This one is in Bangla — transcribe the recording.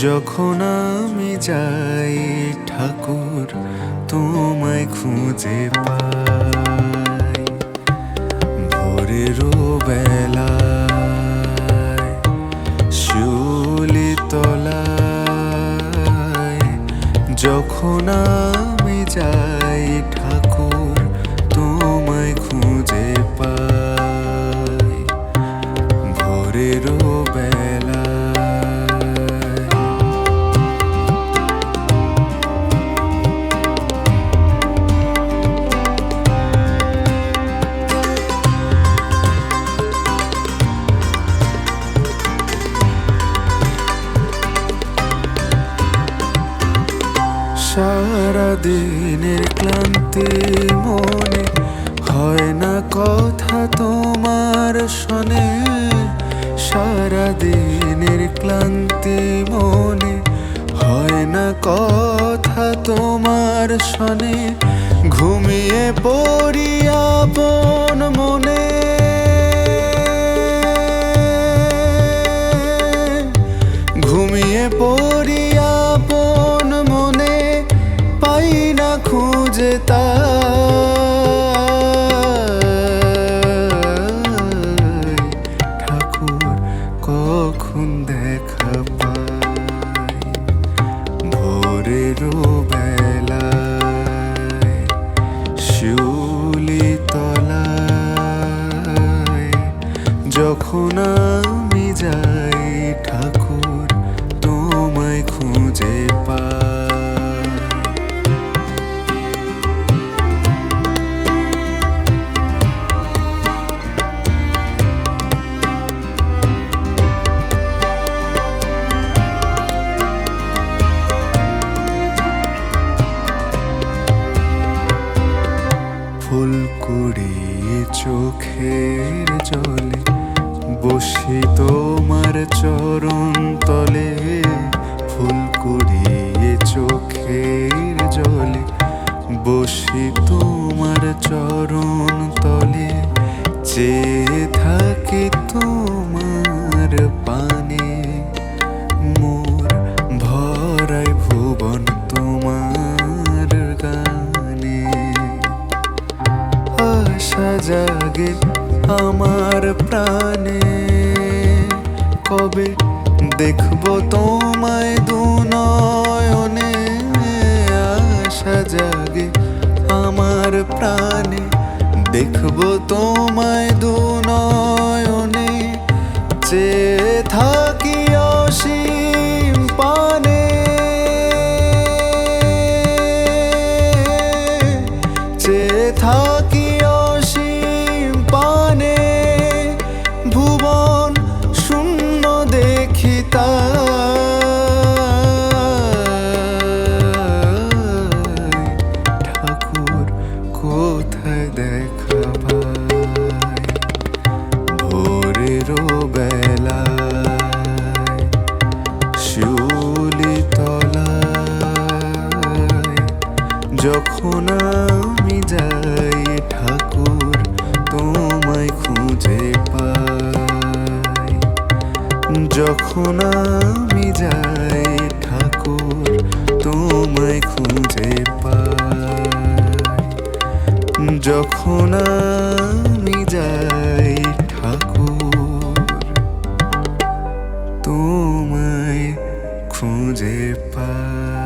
যখন আমি যাই ঠাকুর তোমায় খুঁজে পাই, ভোরের বেলায় শিউলি তলায়। যখন আমি যাই ঠাকুর তোমায় খুঁজে পাই, ভোরের বেলায়। সারা দিনের ক্লান্তি মনে হয় না কথা তোমার শোনে। সারা দিনের ক্লান্তি মনে হয় না কথা তোমার শোনে। ঘুমিয়ে পড়ি আপন মনে, ঘুমিয়ে পড়ি আপন মনে। পাই না খুঁজে তাই, ঠাকুর কখন দেখা পাই। ভোরের বেলায় শিউলি তলায়। যখন আমি যাই ঠাকুর তোমায় খুঁজে পাই। ফুল কুড়িয়ে চোখের জলে বসি তোমার চরণ তলে। ফুল কুড়িয়ে চোখের জলে বসি তোমার চরণ তলে। চেয়ে থাকি তোমার পানে, মোর ভরাই ভুবন তোমার গানে। আশা জাগে আমার প্রাণে, কবে দেখবো তোমায় দুনয়নে। আশা জাগে আমার প্রাণে, দেখবো তোমায় দুনয়নে। চেয়ে থাকি অসীম পানে, চেয়ে থাকি অসীম পানে। ভুবন শূন্য দেখি তাই, ঠাকুর কোথায় দেখা পাই। ভোরের বেলায় শিউলি তলায়। যখন আমি যাই ঠাকুর তোমায় খুঁজে পাই। যখন আমি যাই ঠাকুর তোমায় খুঁজে পাই। যখন আমি যাই ঠাকুর তোমায় খুঁজে পাই।